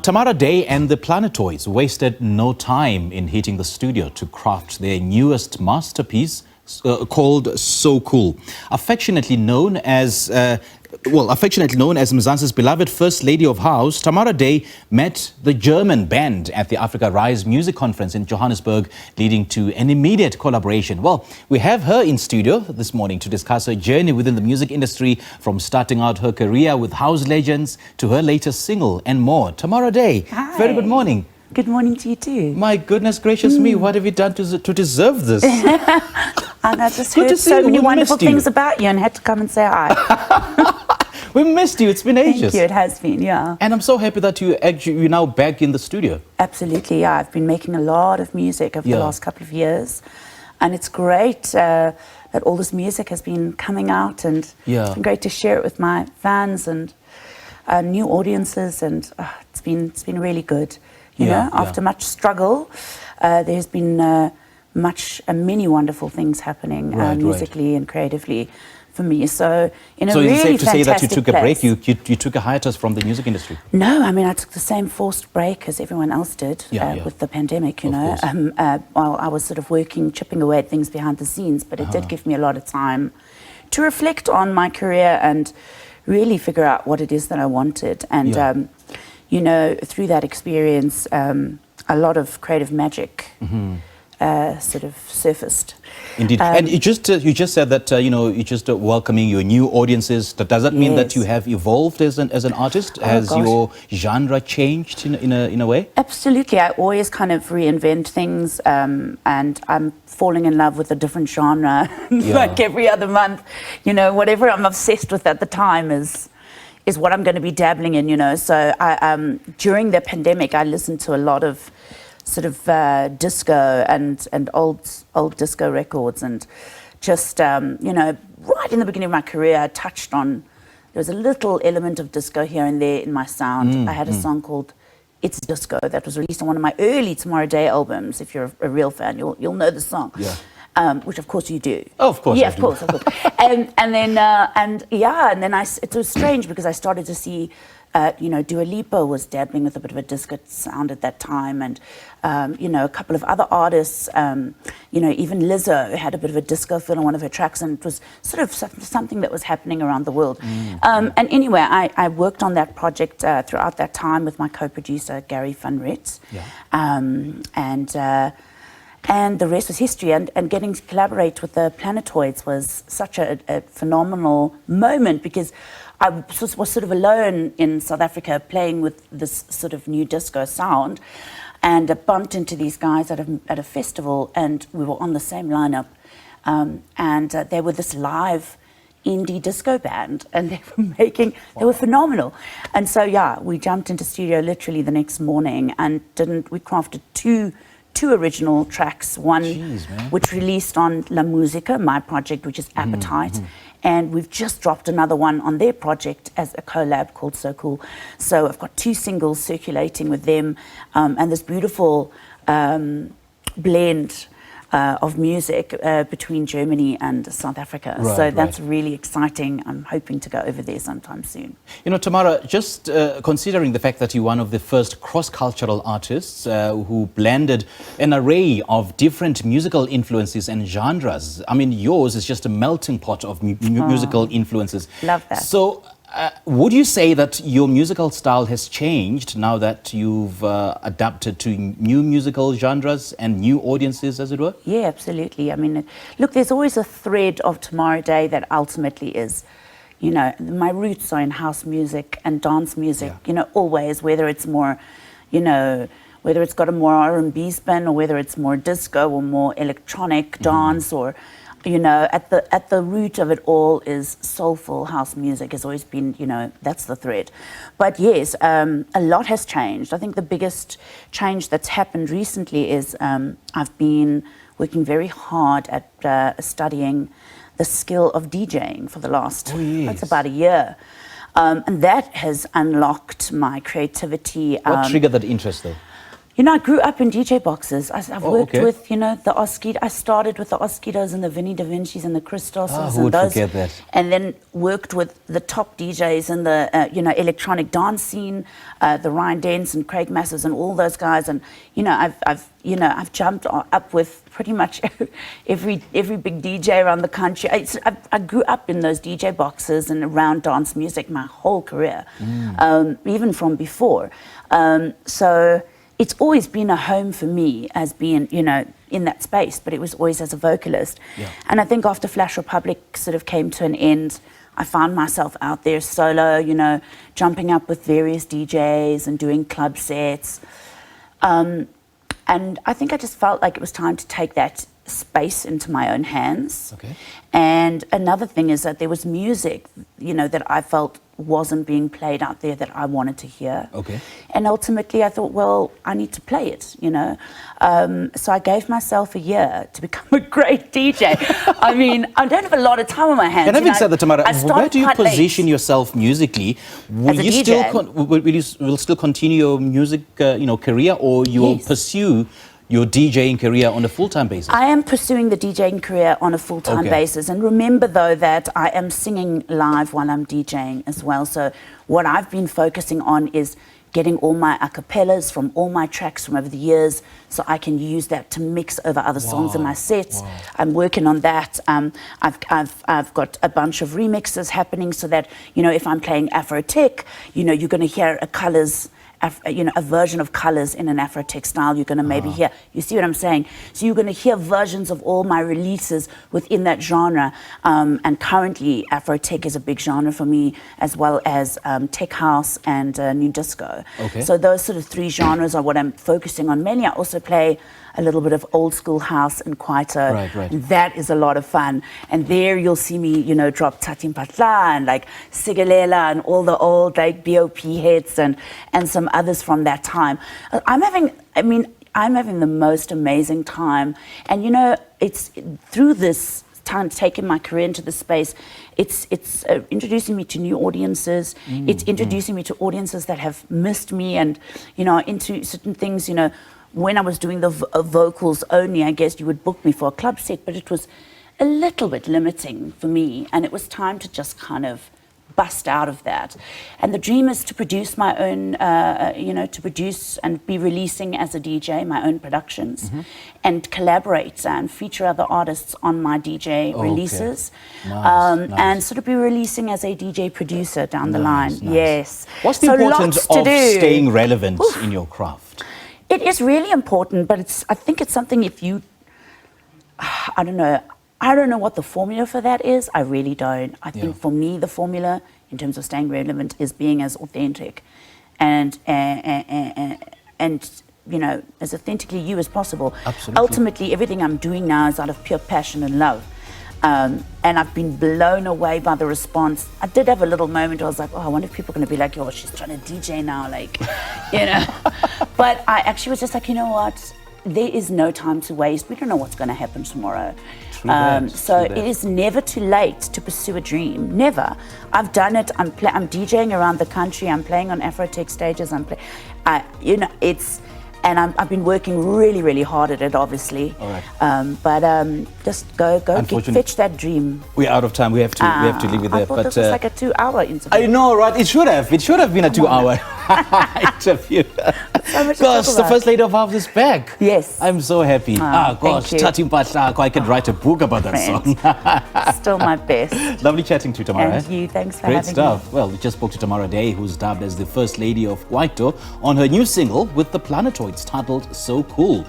Tamara Dey and the Planetoids wasted no time in hitting the studio to craft their newest masterpiece called So Cool. Affectionately known as Mzansi's beloved First Lady of House, Tamara Dey met the German band at the Africa Rise Music Conference in Johannesburg, leading to an immediate collaboration. Well, we have her in studio this morning to discuss her journey within the music industry, from starting out her career with house legends to her latest single and more. Tamara Dey, Hi. Very good morning. Good morning to you too. My goodness gracious me, what have you done to deserve this? And I just heard so many wonderful things about you and had to come and say hi. We missed you. It's been ages. Thank you. It has been, yeah. And I'm so happy that you're now back in the studio. Absolutely, yeah. I've been making a lot of music over the last couple of years, and it's great that all this music has been coming out, and it's been great to share it with my fans and new audiences, and it's been really good. You know, after much struggle, there's been many wonderful things happening musically and creatively for me. So in a really is it safe to say that you took place. a break? You took a hiatus from the music industry? No, I mean, I took the same forced break as everyone else did with the pandemic, you know. While I was sort of working, chipping away at things behind the scenes, but it did give me a lot of time to reflect on my career and really figure out what it is that I wanted. And, you know, through that experience, a lot of creative magic sort of surfaced. Indeed. And you just said that, you know, you're just welcoming your new audiences. Does that mean that you have evolved as an artist? Has your genre changed in a way? Absolutely. I always kind of reinvent things, and I'm falling in love with a different genre like every other month. You know, whatever I'm obsessed with at the time is what I'm going to be dabbling in, you know. So during the pandemic, I listened to a lot of sort of disco and old disco records, and just you know, right in the beginning of my career, I touched on, there was a little element of disco here and there in my sound. I had a song called It's Disco that was released on one of my early Tamara Dey albums. If you're a real fan, you'll know the song. Which of course you do. Oh, of course. Yeah, of course. and then it was strange because I started to see, you know, Dua Lipa was dabbling with a bit of a disco sound at that time, and you know, a couple of other artists, you know, even Lizzo had a bit of a disco feel on one of her tracks, and it was sort of something that was happening around the world. And anyway, I worked on that project throughout that time with my co-producer Gary Van Ritz, and the rest was history. And getting to collaborate with the Planetoids was such a phenomenal moment, because I was sort of alone in South Africa playing with this sort of new disco sound, and I bumped into these guys at a festival, and we were on the same lineup, and they were this live indie disco band, and they were phenomenal. And so we jumped into studio literally the next morning, and we crafted two original tracks, one which released on La Musica, my project, which is Appetite, and we've just dropped another one on their project as a collab called So Cool. So I've got two singles circulating with them, and this beautiful blend of music between Germany and South Africa. So that's really exciting. I'm hoping to go over there sometime soon. You know, Tamara, just considering the fact that you're one of the first cross-cultural artists who blended an array of different musical influences and genres. I mean, yours is just a melting pot of musical influences. Love that. So would you say that your musical style has changed now that you've adapted to new musical genres and new audiences, as it were? Yeah, absolutely. I mean, look, there's always a thread of Tamara Dey that ultimately is, you know, my roots are in house music and dance music, you know, always, whether it's more, you know, whether it's got a more R&B spin, or whether it's more disco or more electronic dance, or, you know, at the root of it all is soulful house music. Has always been, you know, that's the thread. But yes, a lot has changed. I think the biggest change that's happened recently is I've been working very hard at studying the skill of DJing for the last, that's about a year. And that has unlocked my creativity. What triggered that interest, though? I grew up in DJ boxes. I've worked with, the Oskitos. I started with the Oskitos and the Vinnie Da Vincis and the Christoses who would forget that? And then worked with the top DJs in the, electronic dance scene, the Ryan Dents and Craig Massers and all those guys. And, I've jumped up with pretty much every big DJ around the country. I grew up in those DJ boxes and around dance music my whole career, even from before. So it's always been a home for me as being, in that space, but it was always as a vocalist. Yeah. And I think after Flash Republic sort of came to an end, I found myself out there solo, jumping up with various DJs and doing club sets. And I think I just felt like it was time to take that space into my own hands. Okay. And another thing is that there was music, that I felt wasn't being played out there that I wanted to hear. Okay. And ultimately I thought, well, I need to play it, So I gave myself a year to become a great DJ. I mean, I don't have a lot of time on my hands. And having said that, Tamara, where do you position late. yourself musically? Will As a you DJ? will still continue your music, career, or you will pursue your DJing career on a full-time basis? I am pursuing the DJing career on a full-time basis. And remember, though, that I am singing live while I'm DJing as well. So what I've been focusing on is getting all my a cappellas from all my tracks from over the years so I can use that to mix over other songs in my sets. Wow. I'm working on that. I've got a bunch of remixes happening so that, if I'm playing Afro-Tech, you're going to hear a colours, a version of colours in an Afro-Tech style. You're going to maybe hear, you see what I'm saying? So you're going to hear versions of all my releases within that genre. And currently, Afro-Tech is a big genre for me, as well as tech house and new disco. Okay. So those sort of three genres are what I'm focusing on mainly. I also play a little bit of old school house and kwaito. Right. And that is a lot of fun. And there you'll see me, drop Tatim Patla and like Sigalela and all the old like BOP hits and some others from that time. I'm having the most amazing time. And it's through this time taking my career into the space, it's introducing me to new audiences. It's introducing me to audiences that have missed me and, into certain things, when I was doing the vocals only, I guess you would book me for a club set, but it was a little bit limiting for me. And it was time to just kind of bust out of that. And the dream is to produce my own, to produce and be releasing as a DJ, my own productions, and collaborate and feature other artists on my DJ releases. Nice. And sort of be releasing as a DJ producer down the line. Nice. Yes. What's the importance of staying relevant in your craft? It is really important, but I think it's something I don't know what the formula for that is. I really don't. I think for me, the formula in terms of staying relevant is being as authentic and as authentically you as possible. Absolutely. Ultimately, everything I'm doing now is out of pure passion and love. And I've been blown away by the response. I did have a little moment where I was like, I wonder if people are going to be like, she's trying to DJ now, But I actually was just like, you know what? There is no time to waste. We don't know what's going to happen tomorrow. So it is never too late to pursue a dream. Never. I've done it. I'm DJing around the country. I'm playing on Afro-Tech stages. And I've been working really, really hard at it, obviously. All right. But just go fetch that dream. We're out of time. We have to leave it there. I thought this was like a 2-hour interview. I know, right? It should have been a 2-hour interview. So much Gosh, the First Lady of House is back. Yes. I'm so happy. Gosh, Tatim Patla, I could write a book about that song. Still my best. Lovely chatting to you, Tamara. And you, thanks for Great having stuff. me. Well, we just spoke to Tamara Dey, who's dubbed as the First Lady of Kwaito, on her new single with the Planetoids titled So Cool.